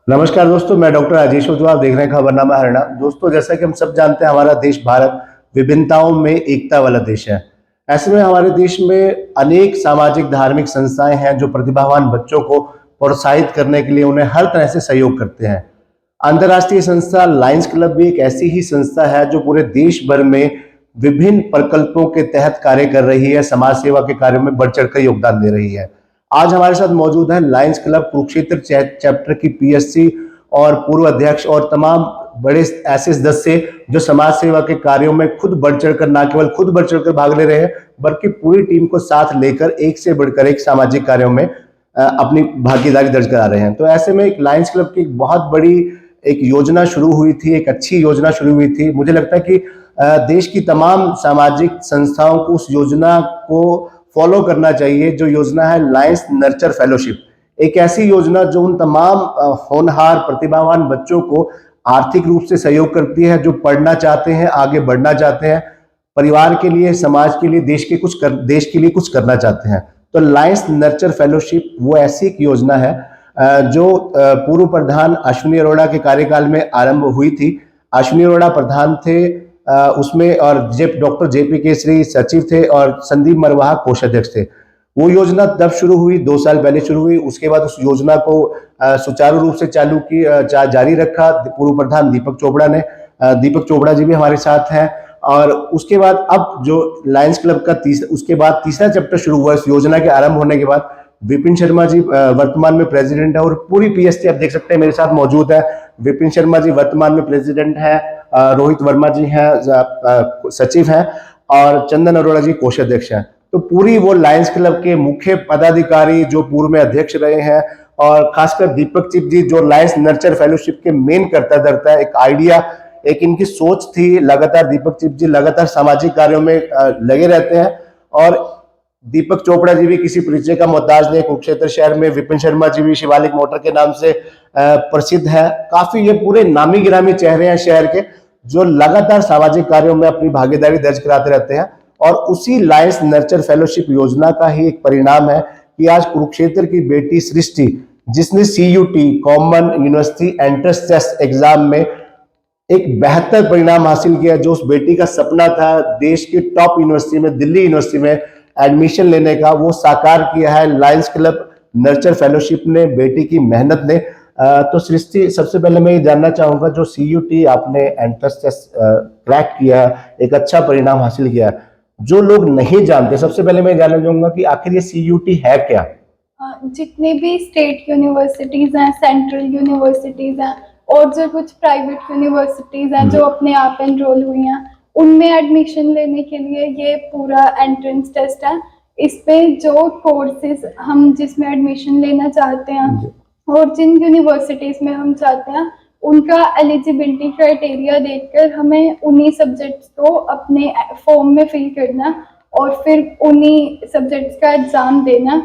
नमस्कार दोस्तों, मैं डॉक्टर राजेश उज्ज्वल, आप देख रहे हैं खबरनामा हरियाणा। दोस्तों, जैसा कि हम सब जानते हैं, हमारा देश भारत विभिन्नताओं में एकता वाला देश है। ऐसे में हमारे देश में अनेक सामाजिक धार्मिक संस्थाएं हैं जो प्रतिभावान बच्चों को प्रोत्साहित करने के लिए उन्हें हर तरह से सहयोग करते हैं। अंतर्राष्ट्रीय संस्था लायंस क्लब भी एक ऐसी ही संस्था है जो पूरे देश भर में विभिन्न प्रकल्पों के तहत कार्य कर रही है, समाज सेवा के कार्यों में बढ़ चढ़कर योगदान दे रही है। आज हमारे साथ मौजूद है लायंस क्लब कुरुक्षेत्र चैप्टर की पीएससी और पूर्व अध्यक्ष और तमाम बड़े ऐसे सदस्य जो समाज सेवा के कार्यों में खुद बढ़ चढ़कर, न केवल खुद बढ़ चढ़कर भाग ले रहे हैं, बल्कि पूरी टीम को साथ लेकर एक से बढ़कर एक सामाजिक कार्यों में अपनी भागीदारी दर्ज करा रहे हैं। तो ऐसे में एक लायंस क्लब की एक बहुत बड़ी एक योजना शुरू हुई थी, एक अच्छी योजना शुरू हुई थी। मुझे लगता है कि देश की तमाम सामाजिक संस्थाओं को उस योजना को फॉलो करना चाहिए, जो योजना है लायंस नर्चर फेलोशिप। एक ऐसी योजना जो उन तमाम होनहार प्रतिभावान बच्चों को आर्थिक रूप से सहयोग करती है, जो पढ़ना चाहते हैं, आगे बढ़ना चाहते हैं, परिवार के लिए, समाज के लिए, देश के लिए कुछ करना चाहते हैं। तो लायंस नर्चर फेलोशिप वो ऐसी एक योजना है जो पूर्व प्रधान अश्विनी अरोड़ा के कार्यकाल में आरंभ हुई थी। अश्विनी अरोड़ा प्रधान थे उसमें, और डॉक्टर जेपी केसरी सचिव थे और संदीप मरवाहा कोषाध्यक्ष थे। वो योजना तब शुरू हुई, 2 साल पहले शुरू हुई। उसके बाद उस योजना को सुचारू रूप से जारी रखा पूर्व प्रधान दीपक चोपड़ा ने। दीपक चोपड़ा जी भी हमारे साथ हैं। और उसके बाद अब जो लायंस क्लब का उसके बाद तीसरा चैप्टर शुरू हुआ इस योजना के आरंभ होने के बाद। विपिन शर्मा जी वर्तमान में प्रेसिडेंट है और पूरी पीएससी आप देख सकते हैं मेरे साथ मौजूद है। विपिन शर्मा जी वर्तमान में प्रेसिडेंट है, रोहित वर्मा जी हैं सचिव हैं, और चंदन अरोड़ा जी कोषाध्यक्ष हैं। तो पूरी वो लायंस क्लब के मुख्य पदाधिकारी जो पूर्व में अध्यक्ष रहे हैं, और खासकर दीपक चिप जी जो लायंस नर्चर फेलोशिप के मेन करता धरता है, एक आइडिया, एक इनकी सोच थी। लगातार दीपक चिप जी लगातार सामाजिक कार्यों में लगे रहते हैं। और दीपक चोपड़ा जी भी किसी परिचय का मोहताज नहीं, कुरुक्षेत्र शहर में विपिन शर्मा जी भी शिवालिक मोटर के नाम से प्रसिद्ध है। काफी ये पूरे नामी गिरामी चेहरे हैं शहर के, जो लगातार सामाजिक कार्यों में अपनी भागीदारी दर्ज कराते रहते हैं। और उसी लायंस नर्चर फेलोशिप योजना का ही एक परिणाम है कि आज कुरुक्षेत्र की बेटी सृष्टि, जिसने CUET common university entrance test exam में एक बेहतर परिणाम हासिल किया, जो उस बेटी का सपना था देश की टॉप यूनिवर्सिटी में, दिल्ली यूनिवर्सिटी में एडमिशन लेने का, वो साकार किया है लायंस क्लब नर्चर फेलोशिप ने, बेटी की मेहनत ने। तो सृष्टि, सबसे पहले मैं ये जानना चाहूंगा, जो सीयूटी आपने एंट्रेंस टेस्ट क्रैक किया, एक अच्छा परिणाम हासिल किया, जो लोग नहीं जानते, सबसे पहले मैं जानना चाहूंगा कि आखिर ये सीयूटी है क्या? जितने भी स्टेट यूनिवर्सिटीज हैं, सेंट्रल यूनिवर्सिटीज हैं, और जो कुछ प्राइवेट यूनिवर्सिटीज हैं जो अपने आप एनरोल हुई हैं, उनमें एडमिशन लेने के लिए ये पूरा एंट्रेंस टेस्ट है। इस पे जो कोर्सेज हम जिसमें एडमिशन लेना चाहते हैं और जिन यूनिवर्सिटीज में हम चाहते हैं, उनका एलिजिबिलिटी क्राइटेरिया देखकर हमें उन्हीं सब्जेक्ट्स को अपने फॉर्म में फिल करना और फिर उन्हीं सब्जेक्ट्स का एग्जाम देना।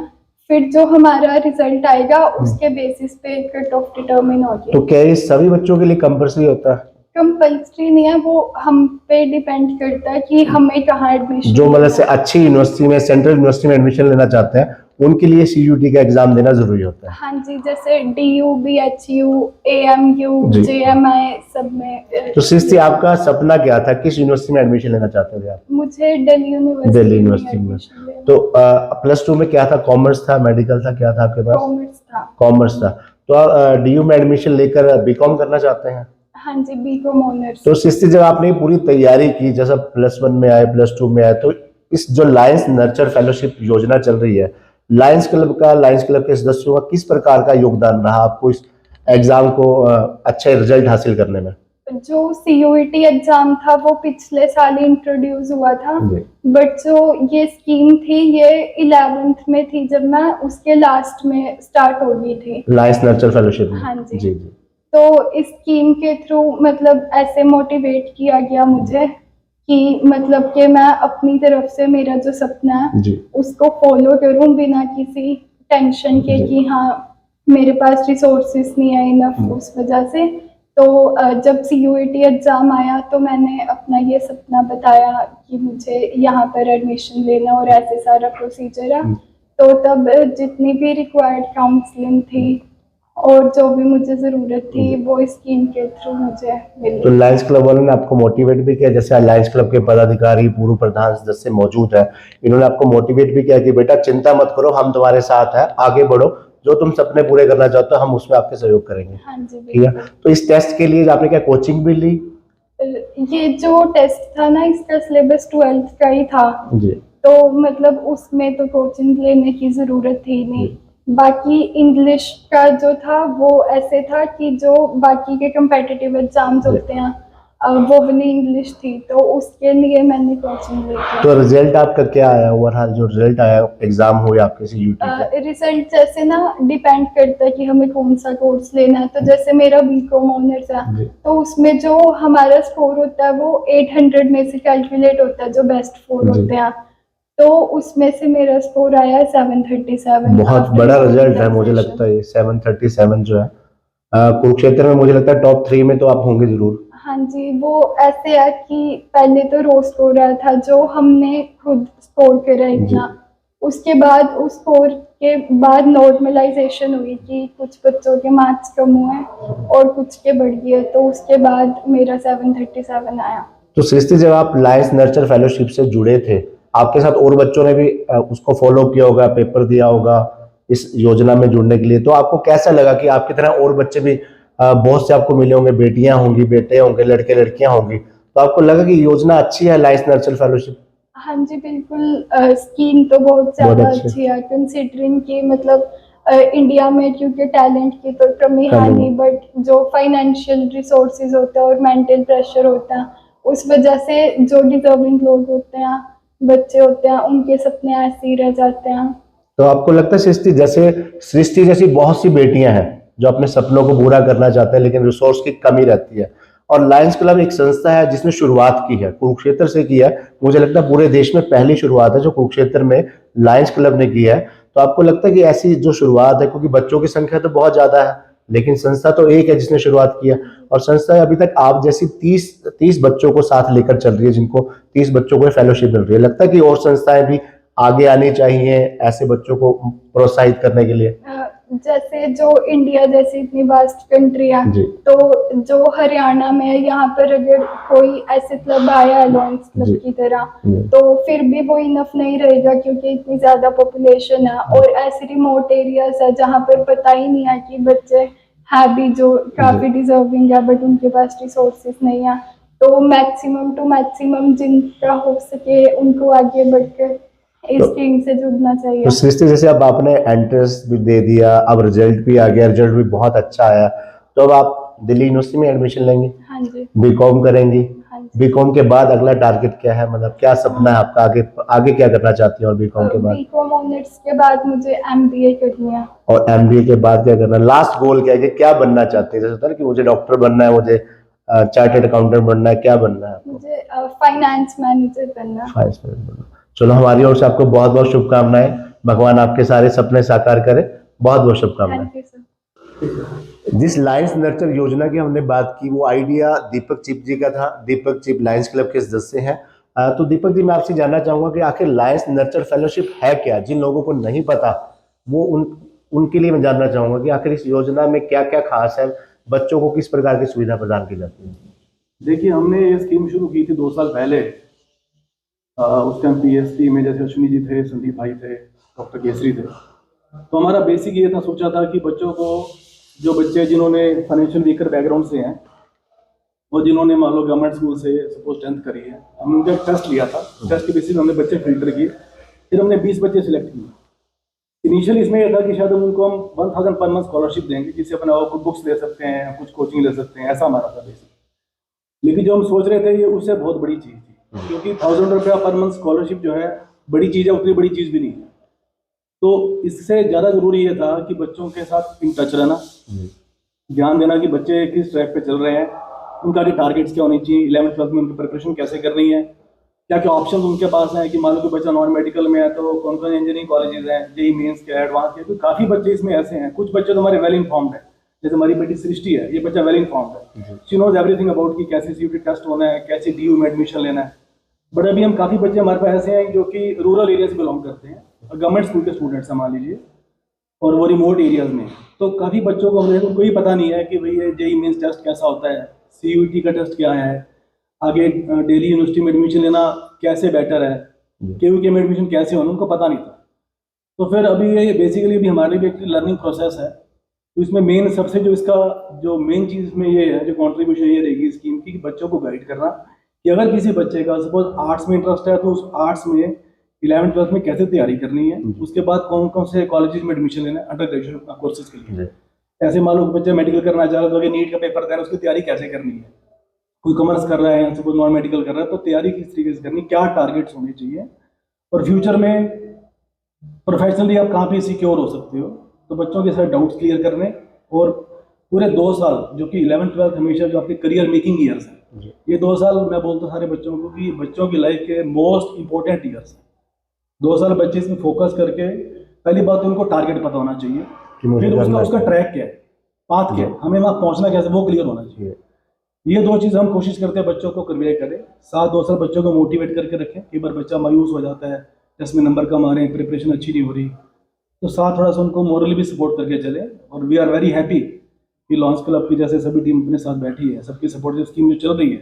फिर जो हमारा रिजल्ट आएगा उसके बेसिस पे कट ऑफ डिटरमिन होगी। तो क्या ये सभी बच्चों के लिए कंपल्सरी होता है? कंपल्सरी नहीं है, वो हम पे डिपेंड करता है कि हमें कहाँ एडमिशन, जो मतलब से अच्छी यूनिवर्सिटी में, सेंट्रल यूनिवर्सिटी में एडमिशन लेना चाहते हैं, उनके लिए सीयूटी का एग्जाम देना जरूरी होता है। हाँ जी, जैसे DU, BHU, AMU, JMI सब में। तो सृष्टि, आपका सपना क्या था? किस यूनिवर्सिटी में एडमिशन लेना चाहते थे आप? मुझे दिल्ली यूनिवर्सिटी में। तो +2 में क्या था? कॉमर्स था, मेडिकल था, क्या था आपके पास? कॉमर्स था। कॉमर्स था। तो आप DU में एडमिशन लेकर बीकॉम करना चाहते हैं? हाँ जी, बीकॉम ऑनर्स। तो सृष्टि, जब आपने पूरी तैयारी की, जैसा +1 में आए, +2 में आए, तो इस जो लायंस नर्चर फेलोशिप योजना चल रही है, लायंस क्लब के सदस्यों का किस प्रकार का योगदान रहा आपको इस एग्जाम को अच्छे रिजल्ट हासिल करने में? जो CUET एग्जाम था वो पिछले साल इंट्रोड्यूस हुआ था, बट जो ये स्कीम थी ये 11th में थी, जब मैं उसके लास्ट में स्टार्ट हो गई थी लायंस नर्चर फेलोशिप। हाँ जी। जी जी। तो इस स्कीम के थ्रू मतलब ऐसे मोटिवेट किया गया मुझे कि मतलब कि मैं अपनी तरफ से मेरा जो सपना है उसको फॉलो करूं बिना किसी टेंशन के कि हाँ मेरे पास रिसोर्सेस नहीं है इनफ, उस वजह से। तो जब CUET एग्जाम आया तो मैंने अपना ये सपना बताया कि मुझे यहाँ पर एडमिशन लेना और ऐसे सारा प्रोसीजर है। तो तब जितनी भी रिक्वायर्ड काउंसलिंग थी और जो भी मुझे ज़रूरत थी वो इस स्कीम के थ्रू मुझे तो मिली। लायंस क्लब वालों ने आपको मोटिवेट भी किया, जैसे लायंस क्लब के पदाधिकारी पूर्व प्रधान सदस्य मौजूद है, इन्होंने आपको मोटिवेट भी किया कि बेटा चिंता मत करो, हम तुम्हारे साथ हैं, आगे बढ़ो, जो तुम सपने पूरे करना चाहते हो हम उसमें आपके सहयोग करेंगे। हाँ जी, ठीक है, बिल्कुल। तो इस टेस्ट के लिए आपने क्या कोचिंग भी ली? ये जो टेस्ट था ना, इसका सिलेबस 12th का ही था, जी तो मतलब उसमें तो कोचिंग लेने की ज़रूरत थी नहीं। जी। बाकी इंग्लिश का जो था वो ऐसे था कि जो बाकी के कम्पिटिटिव एग्जाम्स जी। होते हैं वो वाली इंग्लिश थी, तो उसके लिए मैंने कोचिंग ली तो थी। रिजल्ट आपका क्या आया, ओवरऑल जो रिजल्ट आया एग्जाम हुए आपके सीयूटी के? रिजल्ट जैसे ना डिपेंड करता है कि हमें कौन सा कोर्स लेना है, तो जैसे मेरा बीकॉम ऑनर्स है, जी तो उसमें जो हमारा स्कोर होता है वो 800 में से कैलकुलेट होता है, जो बेस्ट 4 जी। होते हैं, तो उसमें से मेरा स्कोर आया 737। बहुत बड़ा रिजल्ट है, मुझे लगता है ये 737 जो है कुरुक्षेत्र में मुझे लगता है टॉप 3 में तो आप होंगे जरूर। हाँ जी, वो ऐसे है कि पहले तो रो स्कोर आया था जो हमने खुद स्कोर करा जी इतना, उसके बाद उस स्कोर के बाद नॉर्मलाइजेशन हुई कि कुछ बच्चों के मार्क्स कम हुए और कुछ के बढ़ गए, तो उसके बाद मेरा 737 आया। तो सृष्टि, जब आप लायंस नर्चर फेलोशिप से जुड़े थे, आपके साथ और बच्चों ने भी उसको फॉलो किया होगा, पेपर दिया होगा इस योजना में जुड़ने के लिए, तो आपको कैसा लगा कि आपकी तरह और बच्चे भी बहुत से आपको मिले होंगे, बेटियां होंगी, बेटे होंगे, लड़के लड़कियां होंगी, तो आपको लगा कि योजना अच्छी है लायंस नर्चर फेलोशिप? हाँ जी, बिल्कुल। स्कीम तो बहुत बहुत ज़्यादा अच्छी अच्छी है, कंसिडरिंग कि मतलब इंडिया में क्योंकि टैलेंट की तो कमी है कमी नहीं, बट जो फाइनेंशियल रिसोर्सेज होते हैं और मेंटल प्रेशर होता है, उस वजह से जो डिजर्विंग लोग होते हैं, बच्चे होते हैं, उनके सपने ऐसे ही रह जाते हैं। तो आपको लगता है सृष्टि जैसी बहुत सी बेटियां हैं जो अपने सपनों को पूरा करना चाहते हैं लेकिन रिसोर्स की कमी रहती है, और लायंस क्लब एक संस्था है जिसने शुरुआत की है, कुरुक्षेत्र से की है, मुझे लगता है पूरे देश में पहली शुरुआत है जो कुरुक्षेत्र में लायंस क्लब ने की है। तो आपको लगता है कि ऐसी जो शुरुआत है, क्योंकि बच्चों की संख्या तो बहुत ज्यादा है लेकिन संस्था तो एक है जिसने शुरुआत की है, और संस्था अभी तक आप जैसी 30 बच्चों को साथ लेकर चल रही है, जिनको 30 बच्चों को फेलोशिप मिल रही है, लगता है कि और संस्थाएं भी आगे आनी चाहिए ऐसे बच्चों को प्रोत्साहित करने के लिए? जैसे जो इंडिया जैसी इतनी वास्ट कंट्री है, जी तो जो हरियाणा में है, यहाँ पर अगर कोई ऐसे क्लब आया अलायंस जी क्लब की तरह, जी तो फिर भी वो इनफ नहीं रहेगा क्योंकि इतनी ज्यादा पॉपुलेशन है और ऐसे रिमोट एरियाज है जहाँ पर पता ही नहीं है कि बच्चे हैं भी जो काफी डिजर्विंग है, बट उनके पास रिसोर्सेज नहीं है। तो मैक्सिमम टू मैक्सिमम जिनका हो सके उनको आगे बढ़कर इस तो टीम से जुड़ना तो चाहिए। सृष्टि, जैसे अब आपने एंट्रेंस भी दे दिया, अब रिजल्ट भी आ गया, रिजल्ट भी बहुत अच्छा आया, तो अब आप दिल्ली यूनिवर्सिटी में एडमिशन लेंगे, हाँ जी, बीकॉम करेंगी, हाँ जी। बीकॉम के बाद अगला टारगेट क्या है, मतलब क्या सपना है आपका, आगे आगे क्या करना चाहती हैं और बीकॉम के बाद? बीकॉम ऑनर्स के बाद मुझे एमबीए करनी है। और एमबीए के बाद क्या करना, लास्ट गोल क्या है कि क्या बनना चाहते हैं, जैसे होता है ना कि मुझे डॉक्टर बनना है, मुझे चार्टर्ड अकाउंटेंट बनना है, क्या बनना है आपको? मुझे फाइनेंस मैनेजर बनना है। फाइनेंस मैनेजर बनना है। चलो, हमारी ओर से आपको बहुत बहुत शुभकामनाएं, भगवान आपके सारे सपने साकार करे, बहुत बहुत शुभकामनाएं। Thank you sir. जिस लायंस नर्चर योजना की हमने बात की वो आइडिया दीपक चिप जी का था। दीपक चिप लायंस क्लब के सदस्य हैं। तो दीपक जी, मैं आपसे जानना चाहूंगा कि आखिर लायंस नर्चर फेलोशिप है क्या, जिन लोगों को नहीं पता वो उनके लिए मैं जानना चाहूंगा कि आखिर इस योजना में क्या क्या खास है, बच्चों को किस प्रकार की सुविधा प्रदान की जाती है? देखिए, हमने ये स्कीम शुरू की थी 2 साल पहले। उस टाइम पीएससी में जैसे अश्विनी जी थे, संदीप भाई थे, डॉक्टर केसरी थे। तो हमारा बेसिक ये था, सोचा था कि बच्चों को, जो बच्चे जिन्होंने फाइनेंशियल वीकर बैकग्राउंड से हैं और जिन्होंने मान लो गवर्नमेंट स्कूल से सपोज 10th करी है, हमने उनका टेस्ट लिया था। टेस्ट के बेसिस हमने बच्चे फिल्टर किए, फिर हमने 20 बच्चे सिलेक्ट किए। इनिशियल इसमें यह था कि शायद उनको हम 1000 पर मंथ स्कॉलरशिप देंगे, जिससे अपना कुछ बुक्स ले सकते हैं, कुछ कोचिंग ले सकते हैं, ऐसा हमारा था बेसिक। लेकिन जो हम सोच रहे थे ये उससे बहुत बड़ी चीज़ थी, क्योंकि 1000 रुपया पर मंथ स्कॉलरशिप जो है बड़ी चीज़ है, उतनी बड़ी चीज़ भी नहीं है। तो इससे ज़्यादा ज़रूरी ये था कि बच्चों के साथ इन टच रहना, ध्यान देना कि बच्चे किस ट्रैक पे चल रहे हैं, उनका के टारगेट्स क्या होनी चाहिए, 11th-12th में उनकी प्रिपरेशन कैसे करनी है, क्या क्या ऑप्शन उनके पास हैं, कि मान लो कि बच्चा नॉन मेडिकल में है तो कौन कौन इंजीनियरिंग कॉलेजेस हैं, जेई मेंस के, एडवांस के, तो काफ़ी बच्चे इसमें ऐसे हैं। कुछ बच्चे तो हमारे वेल इन्फॉर्म्ड हैं, जैसे हमारी बेटी सृष्टि है, ये बच्चा वेल इन्फॉर्म्ड है, शी नोज एवरीथिंग अबाउट कि कैसे सीयूटी टेस्ट होना है, कैसे डीयू में एडमिशन लेना है। बट अभी हम काफ़ी बच्चे हमारे पास ऐसे हैं जो कि रूरल एरिया से बिलोंग करते हैं और गवर्नमेंट स्कूल के स्टूडेंट्स हैं, मान लीजिए। और वो रिमोट एरियाज में। तो काफ़ी बच्चों को हमने उनको ही पता नहीं है कि भाई ये जेई मेंस टेस्ट कैसा होता है, सीयूईटी का टेस्ट क्या है, आगे दिल्ली यूनिवर्सिटी में एडमिशन लेना कैसे बेटर है, केयू में एडमिशन कैसे होना, उनको पता नहीं था। तो फिर अभी ये बेसिकली अभी हमारी भी एक लर्निंग प्रोसेस है। तो इसमें मेन सबसे जो इसका जो मेन चीज़ में ये है, जो कंट्रीब्यूशन ये रहेगी स्कीम की, कि बच्चों को गाइड करना कि अगर किसी बच्चे का सपोज आर्ट्स में इंटरेस्ट है तो उस आर्ट्स में 11th-12th में कैसे तैयारी करनी है, उसके बाद कौन कौन से कॉलेजेस में एडमिशन लेना है अंडर ग्रेजुएशन कोर्सेज के लिए। ऐसे मान लो बच्चा मेडिकल करना चाह रहा है तो अगर नीट का पेपर देना उसकी तैयारी कैसे करनी है, कोई कॉमर्स कर रहा है या सपोज नॉन मेडिकल कर रहा है तो तैयारी किस तरीके से करनी, क्या टारगेट्स होने चाहिए, और फ्यूचर में प्रोफेशनली आप कहाँ पे सिक्योर हो सकते हो। तो बच्चों के सारे डाउट्स क्लियर करने, और पूरे 2 साल जो कि 11th-12th हमेशा जो आपके करियर मेकिंग ईयर्स हैं, ये 2 साल मैं बोलता हूँ सारे बच्चों को कि बच्चों की लाइफ के मोस्ट इंपॉर्टेंट ईयर्स हैं। 2 साल बच्चे इसमें फोकस करके, पहली बात तो उनको टारगेट पता होना चाहिए, फिर उसका ट्रैक क्या है, पाथ क्या है, हमें वहाँ पहुँचना कैसे, वो क्लियर होना चाहिए। ये 2 चीज़ हम कोशिश करते हैं बच्चों को कन्वे करें। साथ 2 साल बच्चों को मोटिवेट करके रखें। कई बार बच्चा मायूस हो जाता है, टेस्ट में नंबर कम आ रहे हैं, प्रिपरेशन अच्छी नहीं हो रही, तो साथ थोड़ा सा उनको मोरली भी सपोर्ट करके चले। और वी आर वेरी हैप्पी कि लॉन्च क्लब की जैसे सभी टीम अपने साथ बैठी है, सबकी सपोर्ट स्कीम जो चल रही है,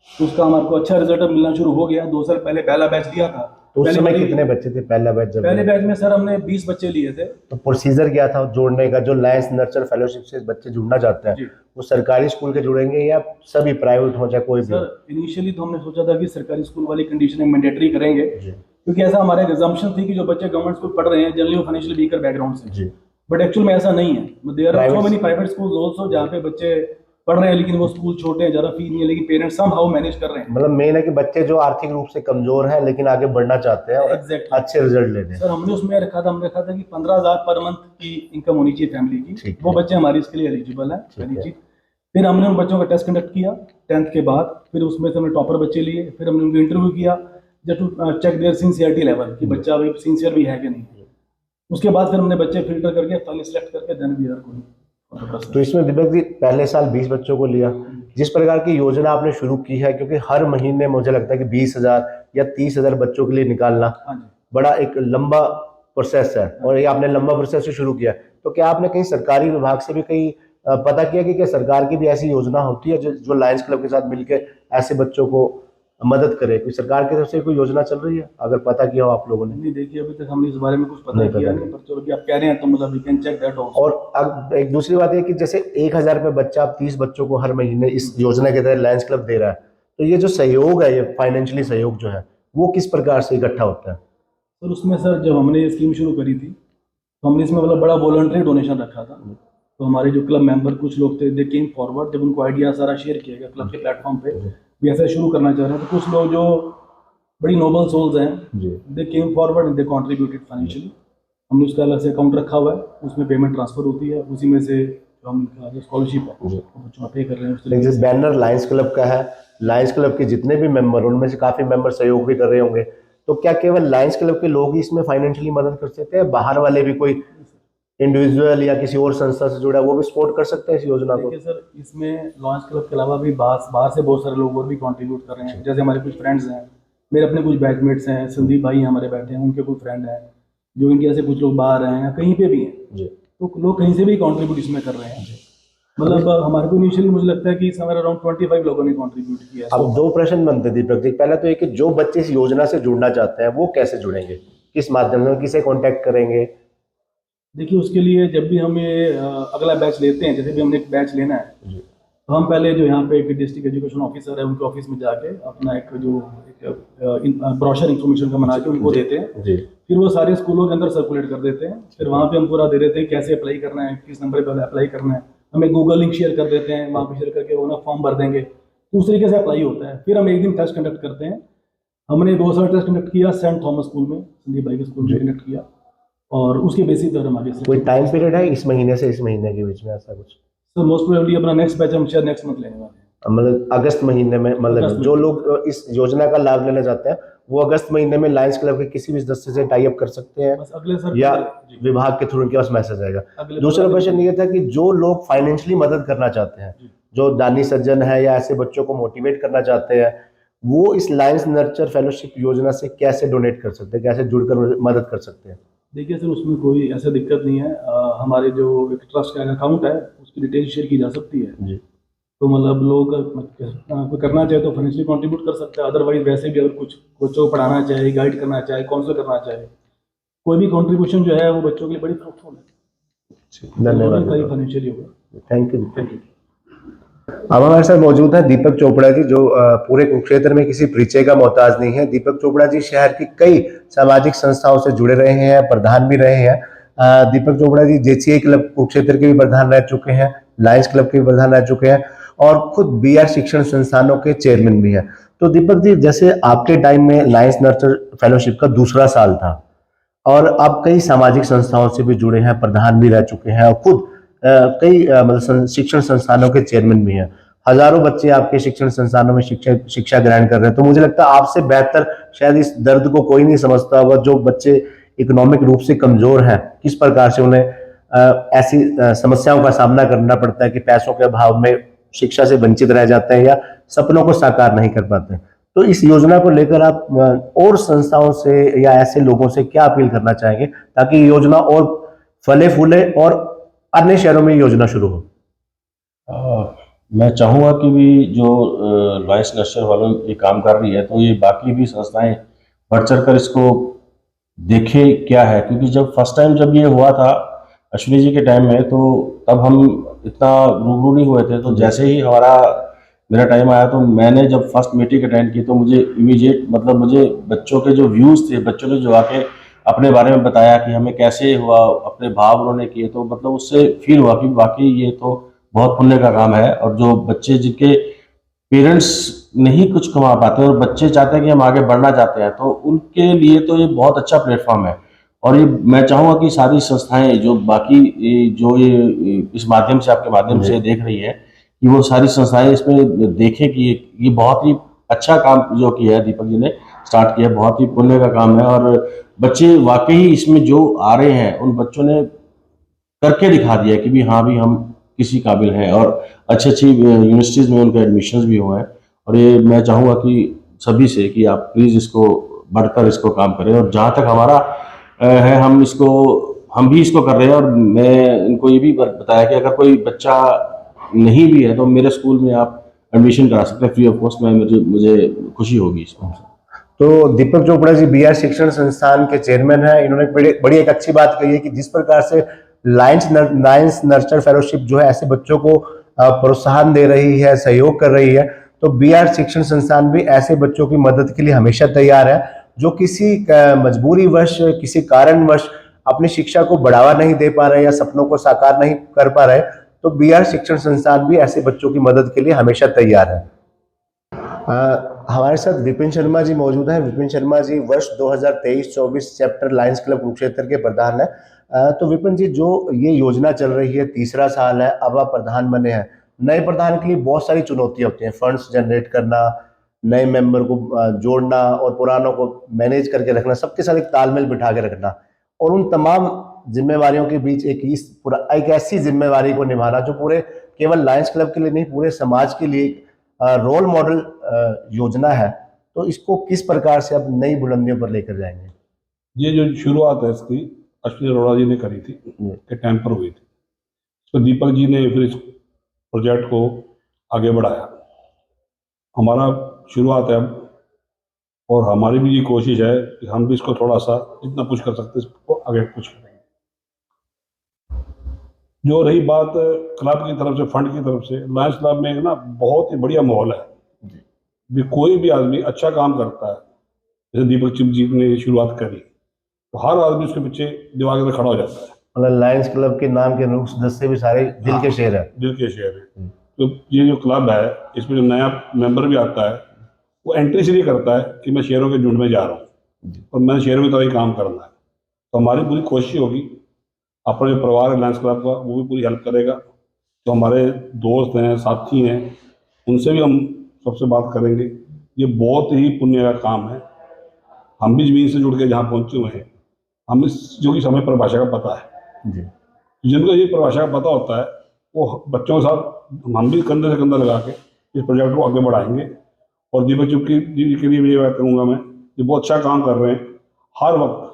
तो उसका हमारे अच्छा रिजल्ट मिलना शुरू हो गया। 2 साल पहले पहला बैच दिया था। तो उस पहले समय बारी- कितने बच्चे थे पहला बैच जब? पहले बैच में सर हमने 20 बच्चे लिए थे। तो प्रोसीजर क्या था जोड़ने का? जो लायंस नर्चर फेलोशिप से बच्चे जुड़ना चाहते हैं जी। वो सरकारी स्कूल के जुड़ेंगे या सभी प्राइवेट हो चाहे कोई भी हो? सर इनिशियली तो हमने सोचा था कि सरकारी स्कूल वाली कंडीशन मैंडेटरी करेंगे, जी क्योंकि ऐसा हमारे एग्जाम्पशन थी कि जो बच्चे गवर्नमेंट स्कूल पढ़ रहे हैं जनरली वो फाइनेंशियल वीकर बैकग्राउंड से, जी बट एक्चुअल में ऐसा नहीं है। There are so Private- many private schools also जहाँ पे बच्चे पढ़ रहे हैं लेकिन वो स्कूल छोटे हैं, ज़्यादा फी नहीं है, लेकिन पेरेंट्स सम हाउ मैनेज कर रहे हैं। मतलब मेन है कि बच्चे जो आर्थिक रूप से कमजोर हैं लेकिन आगे बढ़ना चाहते हैं और Exactly. अच्छे रिजल्ट लेने हैं। सर हमने उसमें हमने रखा था कि 15,000 पर मंथ की इनकम होनी चाहिए फैमिली की, ठीक वो है। बच्चे हमारे इसके लिए एलिजिबल है, ठीक पहली है। चीज। फिर हमने उन बच्चों का टेस्ट कंडक्ट किया 10th के बाद, फिर उसमें से हमने टॉपर बच्चे लिए, फिर हमने उनको इंटरव्यू किया just to check their sincerity level कि बच्चा भाई सिंसियर भी है कि नहीं। उसके बाद फिर हमने बच्चे फिल्टर करके फाइनली सेलेक्ट करके देन वी आर गोइंग। तो इसमें दीपक जी पहले साल 20 बच्चों को लिया, जिस प्रकार की योजना आपने शुरू की है, क्योंकि हर महीने मुझे लगता है कि 20,000 या 30,000 बच्चों के लिए निकालना हाँ जी। बड़ा एक लंबा प्रोसेस है और ये आपने लंबा प्रोसेस शुरू किया। तो क्या आपने कहीं सरकारी विभाग से भी कहीं पता किया कि क्या सरकार की भी ऐसी योजना होती है जो लायंस क्लब के साथ मिलकर ऐसे बच्चों को मदद करे? कोई सरकार की तरफ से कोई योजना चल रही है, अगर पता किया हो आप लोगों ने? नहीं देखिए अभी तक हमने इस बारे में कुछ पता नहीं किया पता नहीं, पर चलो अभी आप कह रहे हैं तो मतलब we can check that also. और अब एक दूसरी बात है कि जैसे 1,000 रुपये बच्चा 30 बच्चों को हर महीने इस योजना के तहत लायंस क्लब दे रहा है, तो ये जो सहयोग है, ये फाइनेंशियली सहयोग जो है वो किस प्रकार से इकट्ठा होता है? सर उसमें सर जब हमने ये स्कीम शुरू करी थी तो हमने इसमें मतलब बड़ा वॉलंटरी डोनेशन रखा था। तो हमारे जो क्लब मेंबर कुछ लोग थे, दे केम फॉरवर्ड, जब उनको आइडिया सारा शेयर किया गया क्लब के प्लेटफॉर्म पे भी ऐसा शुरू करना चाह रहे हैं, तो कुछ लोग जो बड़ी नोबल सोल्स हैं जी they came forward and they contributed financially. हमने उसका अलग से अकाउंट रखा हुआ है, उसमें पेमेंट ट्रांसफर होती है, उसी में से जो हम जो स्कॉलरशिप है जी। वो बच्चों पे कर रहे हैं उस लेकिन तरीके जिस बैनर लायंस क्लब का है, लायंस क्लब के जितने भी मेंबर, उनमें से काफी मेंबर सहयोग भी कर रहे होंगे, तो क्या केवल लायंस क्लब के लोग ही इसमें फाइनेंशियली मदद कर सकते हैं? बाहर वाले भी कोई इंडिविजुअल या किसी और संस्था से जुड़ा है वो भी सपोर्ट कर सकते हैं इस योजना को? देखिए सर इसमें लॉन्च क्लब के अलावा भी बाहर से बहुत सारे लोग और भी कंट्रीब्यूट कर रहे हैं। जैसे हमारे कुछ फ्रेंड्स हैं, मेरे अपने कुछ बैचमेट्स हैं, संदीप भाई हमारे बैठे हैं, उनके कुछ फ्रेंड हैं जो इंडिया से कुछ लोग बाहर हैं या कहीं पे भी हैं, जी तो लोग कहीं से भी कंट्रीब्यूट इसमें कर रहे हैं। मतलब हमारे को इनिशियली मुझे लगता है कि समवेयर अराउंड 25 लोगों ने कंट्रीब्यूट किया है। अब 2 प्रश्न बनते हैं दीपक जी। पहला तो ये कि जो बच्चे इस योजना से जुड़ना चाहते हैं वो कैसे जुड़ेंगे, किस माध्यम से, किसे कांटेक्ट करेंगे? देखिए उसके लिए जब भी हम ये अगला बैच लेते हैं, जैसे भी हमने एक बैच लेना है, जी तो हम पहले जो यहाँ पे एक डिस्ट्रिक्ट एजुकेशन ऑफिसर है उनके ऑफिस में जाके अपना एक जो ब्रोशर इंफॉर्मेशन का बना के उनको देते हैं। जी फिर वो सारे स्कूलों के अंदर सर्कुलेट कर देते हैं। फिर वहाँ पे हम पूरा दे देते हैं कैसे अप्लाई करना है, किस नंबर पर अप्लाई करना है, हम एक गूगल लिंक शेयर कर देते हैं, वहाँ पे शेयर करके वो ना फॉर्म भर देंगे, तो उस तरीके से अप्लाई होता है। फिर हम एक दिन टेस्ट कंडक्ट करते हैं। हमने 2 साल टेस्ट कंडक्ट किया सेंट थॉमस स्कूल में, संदीप भाई के स्कूल में कंडक्ट किया, और उसके बेसिस पर हम आगे कोई टाइम पीरियड है इस महीने से इस महीने के बीच में ऐसा कुछ? सर मोस्ट प्रोबेबली अपना नेक्स्ट बैच हम शायद नेक्स्ट मंथ लेने वाले हैं। मतलब अगस्त महीने में, मतलब अगस्त जो लोग इस योजना का लाभ लेना चाहते हैं वो अगस्त महीने में लायंस क्लब के किसी भी सदस्य से टाई अप कर सकते हैं बस अगले सर या जी, विभाग के थ्रू उनके पास मैसेज आएगा? अगले दूसरा 15 क्वेश्चन ये था कि जो लोग फाइनेंशियली मदद करना चाहते हैं, जो दानी सज्जन है या ऐसे बच्चों को मोटिवेट करना चाहते हैं, वो इस लायंस नर्चर फेलोशिप योजना से कैसे डोनेट कर सकते हैं, कैसे जुड़कर मदद कर सकते हैं? देखिए सर, उसमें कोई ऐसा दिक्कत नहीं है। हमारे जो एक ट्रस्ट का अकाउंट है उसकी डिटेल शेयर की जा सकती है। जी। तो मतलब लोग कोई करना चाहे तो फाइनेंशियली कंट्रीब्यूट कर सकता है, अदरवाइज वैसे भी अगर कुछ बच्चों को पढ़ाना चाहे, गाइड करना चाहे, काउंसल करना चाहे, कोई भी कंट्रीब्यूशन जो है वो बच्चों के लिए बड़ी फ्रूटफुल है। धन्यवाद। कहीं फाइनेंशियली होगा। Thank you. Thank you. अब हमारे साथ मौजूद है दीपक चोपड़ा जी, जो पूरे कुरुक्षेत्र में किसी परिचय का मोहताज नहीं है। दीपक चोपड़ा जी शहर की कई सामाजिक संस्थाओं से जुड़े रहे हैं, प्रधान भी रहे हैं। दीपक चोपड़ा जी जेसीए क्लब कुरुक्षेत्र के भी प्रधान रह चुके हैं, लायंस क्लब के भी प्रधान रह चुके हैं और खुद बीआर शिक्षण संस्थानों के चेयरमैन भी हैं। तो दीपक जी, जैसे आपके टाइम में लायंस नर्सर फेलोशिप का दूसरा साल था और आप कई सामाजिक संस्थाओं से भी जुड़े हैं, प्रधान भी रह चुके हैं और खुद कई मतलब शिक्षण संस्थानों के चेयरमैन भी हैं। हजारों बच्चे आपके शिक्षण संस्थानों में शिक्षा ग्रहण कर रहे हैं। तो मुझे लगता है आपसे बेहतर शायद इस दर्द को कोई नहीं समझता होगा, जो बच्चे इकोनॉमिक रूप से कमजोर हैं, किस प्रकार से उन्हें ऐसी समस्याओं का सामना करना पड़ता है कि पैसों के अभाव में शिक्षा से वंचित रह जाते हैं या सपनों को साकार नहीं कर पाते। तो इस योजना को लेकर आप और संस्थाओं से या ऐसे लोगों से क्या अपील करना चाहेंगे ताकि ये योजना और फले फूले और अन्य शहरों में ये योजना शुरू हो? मैं चाहूँगा कि भी जो लायंस नर्सर वालों ये काम कर रही है, तो ये बाकी भी संस्थाएं बढ़ चढ़ कर इसको देखे क्या है। क्योंकि जब फर्स्ट टाइम जब ये हुआ था अश्विनी जी के टाइम में, तो तब हम इतना रूबरू नहीं हुए थे। तो जैसे ही मेरा टाइम आया, तो मैंने जब फर्स्ट मीटिंग अटेंड की, तो मुझे इमीडिएट मतलब मुझे बच्चों के जो व्यूज़ थे, बच्चों ने जो आके अपने बारे में बताया कि हमें कैसे हुआ, अपने भाव उन्होंने किए, तो मतलब उससे फील हुआ कि वाकई ये तो बहुत पुण्य का काम है। और जो बच्चे जिनके पेरेंट्स नहीं कुछ कमा पाते और बच्चे चाहते हैं कि हम आगे बढ़ना चाहते हैं, तो उनके लिए तो ये बहुत अच्छा प्लेटफॉर्म है। और ये मैं चाहूँगा कि सारी संस्थाएं जो बाकी जो ये इस माध्यम से, आपके माध्यम से देख रही है, कि वो सारी संस्थाएं इसमें देखें कि ये बहुत ही अच्छा काम जो किया है दीपक जी ने स्टार्ट किया, बहुत ही पुण्य का काम है। और बच्चे वाकई इसमें जो आ रहे हैं, उन बच्चों ने करके दिखा दिया कि भी हाँ भी हम किसी काबिल हैं, और अच्छी अच्छी यूनिवर्सिटीज़ में उनके एडमिशन्स भी हुए हैं। और ये मैं चाहूँगा कि सभी से कि आप प्लीज़ इसको बढ़कर इसको काम करें। और जहाँ तक हमारा है, हम भी इसको कर रहे हैं। और मैं इनको ये भी बताया कि अगर कोई बच्चा नहीं भी है, तो मेरे स्कूल में आप एडमिशन करा सकते हैं फ्री ऑफ कॉस्ट में। मुझे खुशी होगी इसमें। तो दीपक चोपड़ा जी बीआर शिक्षण संस्थान के चेयरमैन हैं। इन्होंने बड़ी एक अच्छी बात कही है कि जिस प्रकार से लायंस नर्चर फेलोशिप जो है ऐसे बच्चों को प्रोत्साहन दे रही है, सहयोग कर रही है, तो बीआर शिक्षण संस्थान भी ऐसे बच्चों की मदद के लिए हमेशा तैयार है जो किसी मजबूरी वश, किसी कारणवश अपनी शिक्षा को बढ़ावा नहीं दे पा रहे या सपनों को साकार नहीं कर पा रहे। तो बीआर शिक्षण संस्थान भी ऐसे बच्चों की मदद के लिए हमेशा तैयार है। हमारे साथ विपिन शर्मा जी मौजूद हैं। विपिन शर्मा जी वर्ष 2023-24 चैप्टर लायंस क्लब कुरुक्षेत्र के प्रधान हैं। तो विपिन जी, जो ये योजना चल रही है, तीसरा साल है, अब आप प्रधान बने हैं। नए प्रधान के लिए बहुत सारी चुनौतियां होती हैं, फंड्स जनरेट करना, नए मेंबर को जोड़ना और पुरानों को मैनेज करके रखना, सबके साथ एक तालमेल बिठा के रखना और उन तमाम जिम्मेवारियों के बीच एक ऐसी जिम्मेवारी को निभाना जो पूरे केवल लायंस क्लब के लिए नहीं, पूरे समाज के लिए रोल मॉडल योजना है। तो इसको किस प्रकार से आप नई बुलंदियों पर लेकर जाएंगे? ये जो शुरुआत है इसकी अश्विनी अरोड़ा जी ने करी थी, के टाइम पर हुई थी। तो दीपक जी ने फिर इस प्रोजेक्ट को आगे बढ़ाया। हमारा शुरुआत है अब, और हमारी भी ये कोशिश है कि हम भी इसको थोड़ा सा जितना पुश कर सकते हैं इसको आगे पुश करेंगे। जो रही बात क्लब की तरफ से, फंड की तरफ से, लायंस क्लब में एक ना बहुत ही बढ़िया माहौल है। भी कोई भी आदमी अच्छा काम करता है, जैसे दीपक जी ने शुरुआत करी, तो हर आदमी उसके पीछे दीवार के खड़ा हो जाता है। मतलब लायंस क्लब के नाम के अनुरूप सदस्य भी सारे दिल के शेर है। दिल के शेर है। तो ये जो क्लब है, इसमें जो नया मेंबर भी आता है, वो एंट्री इसलिए करता है कि मैं शेरों के झुंड में जा रहा हूँ और मैंने शेरों की तरह ही काम करना है। तो हमारी पूरी कोशिश होगी, अपना जो परिवार है लायंस क्लब का, वो भी पूरी हेल्प करेगा। तो हमारे दोस्त हैं, साथी हैं, उनसे भी हम सबसे बात करेंगे। ये बहुत ही पुण्य का काम है। हम भी ज़मीन से जुड़ के जहाँ पहुँचे हुए हैं, हम इस जो कि समय परिभाषा का पता है जी। जिनको ये परिभाषा का पता होता है, वो बच्चों के साथ हम भी कंधे से कंधा लगा के इस प्रोजेक्ट को आगे बढ़ाएंगे। और दीपक जी के लिए भी ये बात कहूँगा मैं, ये बहुत अच्छा काम कर रहे हैं, हर वक्त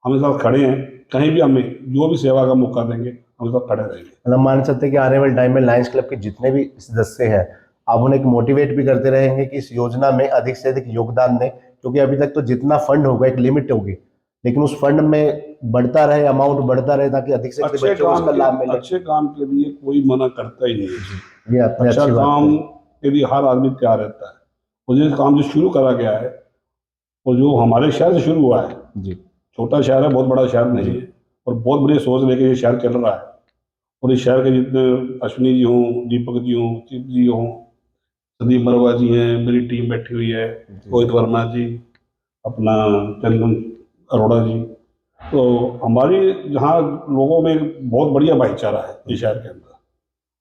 हमारे साथ खड़े हैं। कहीं भी हमें जो भी सेवा का मौका देंगे हम सब खड़े रहेंगे। मतलब मान सकते हैं कि आने वाले टाइम में लायंस क्लब के जितने भी सदस्य हैं आप उन्हें एक मोटिवेट भी करते रहेंगे कि इस योजना में अधिक से अधिक योगदान दें, क्योंकि अभी तक तो जितना फंड होगा एक लिमिट होगी, लेकिन उस फंड में बढ़ता रहे, अमाउंट बढ़ता रहे, ताकि अधिक से अधिक अच्छे बच्चों को इसका लाभ मिले। अच्छे काम के लिए कोई मना करता ही नहीं है। ये आपने अच्छा अच्छी बात काम कही। के लिए हर आदमी तैयार रहता है। और ये काम जो शुरू करा गया है और जो हमारे शहर से शुरू हुआ है, जी छोटा शहर है, बहुत बड़ा शहर नहीं है, और बहुत बड़ी सोच लेके ये शहर चल रहा है। और इस शहर के जितने अश्विनी जी हों, दीपक जी हों, चिप जी हों, संदीप मरवा जी हैं, मेरी टीम बैठी हुई है, रोहित वर्मा जी, अपना चंदन अरोड़ा जी, तो हमारी जहाँ लोगों में एक बहुत बढ़िया भाईचारा है इस शहर के अंदर।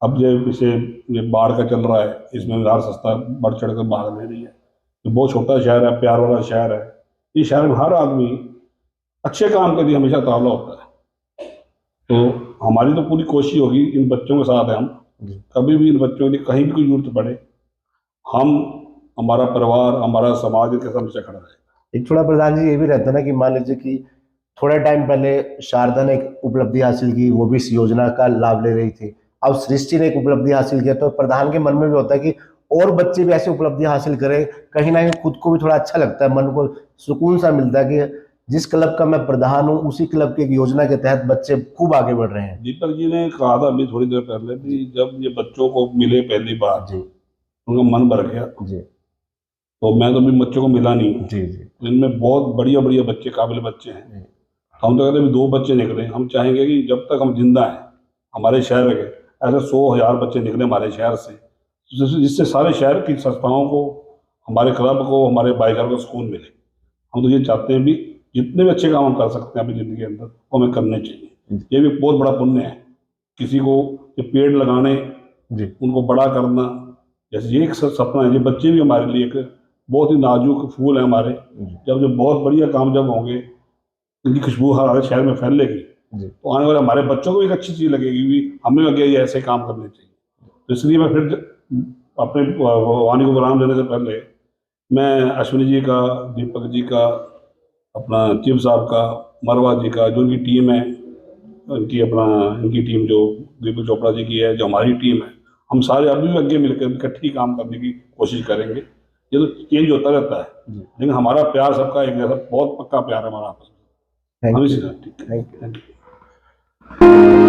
अब जो इसे ये बाढ़ का चल रहा है, इसमें हर संस्था बढ़ चढ़ कर भाग ले रही है। तो बहुत छोटा शहर है, प्यार वाला शहर है। इस शहर में हर आदमी अच्छे काम के लिए हमेशा तावला होता है। तो हमारी तो पूरी कोशिश होगी, इन बच्चों के साथ है हम, कभी भी इन बच्चों के लिए कहीं भी कोई जरूरत पड़े, हम, हमारा परिवार, हमारा समाज इनके साथ हमेशा खड़ा रहेगा। एक थोड़ा प्रधान जी ये भी रहता है ना कि मान लीजिए कि थोड़ा टाइम पहले शारदा ने एक उपलब्धि हासिल की, वो भी इस योजना का लाभ ले रही थी। अब सृष्टि ने एक उपलब्धि हासिल किया, तो प्रधान के मन में भी होता है कि और बच्चे भी ऐसी उपलब्धि हासिल करें, कहीं ना कहीं खुद को भी थोड़ा अच्छा लगता है, मन को सुकून सा मिलता है कि जिस क्लब का मैं प्रधान हूँ उसी क्लब की एक योजना के तहत बच्चे खूब आगे बढ़ रहे हैं। दीपक जी ने कहा था अभी थोड़ी देर पहले भी, जब ये बच्चों को मिले पहली बार जी उनका मन भर गया। जी तो मैं तो अभी बच्चों को मिला नहीं हूँ, जी जी तो इनमें बहुत बढ़िया बढ़िया बच्चे, काबिल बच्चे हैं। हम तो कहते हैं 2 बच्चे निकले, हम चाहेंगे कि जब तक हम जिंदा हैं हमारे शहर के ऐसे 100,000 बच्चे निकले हमारे शहर से, जिससे सारे शहर की संस्थाओं को, हमारे क्लब को, हमारे भाईचारे को सुकून मिले। हम तो ये चाहते हैं भी जितने भी अच्छे काम हम कर सकते हैं अपनी ज़िंदगी के अंदर वो हमें करने चाहिए। ये भी बहुत बड़ा पुण्य है, किसी को ये पेड़ लगाने, जी उनको बड़ा करना, जैसे ये एक सपना है। ये बच्चे भी हमारे लिए एक बहुत ही नाजुक फूल है हमारे। जब जो बहुत बढ़िया काम जब होंगे, इनकी खुशबू हर शहर में फैलेगी, जी तो आने वाले हमारे बच्चों को भी एक अच्छी चीज़ लगेगी भी हमें लगे ये ऐसे काम करने चाहिए। तो इसलिए मैं फिर अपने वाणी को विराम देने से पहले मैं अश्विनी जी का, दीपक जी का, अपना चिप साहब का, मरवा जी का, जो उनकी टीम है, इनकी टीम जो दीपक चोपड़ा जी की है, जो हमारी टीम है, हम सारे अभी भी आगे मिलकर इकट्ठी काम करने की कोशिश करेंगे। ये तो चेंज होता रहता है, लेकिन हमारा प्यार सबका एक जैसा बहुत पक्का प्यार है हमारा आपस में। थैंक हम यू इसी थैंक यू। Thank you.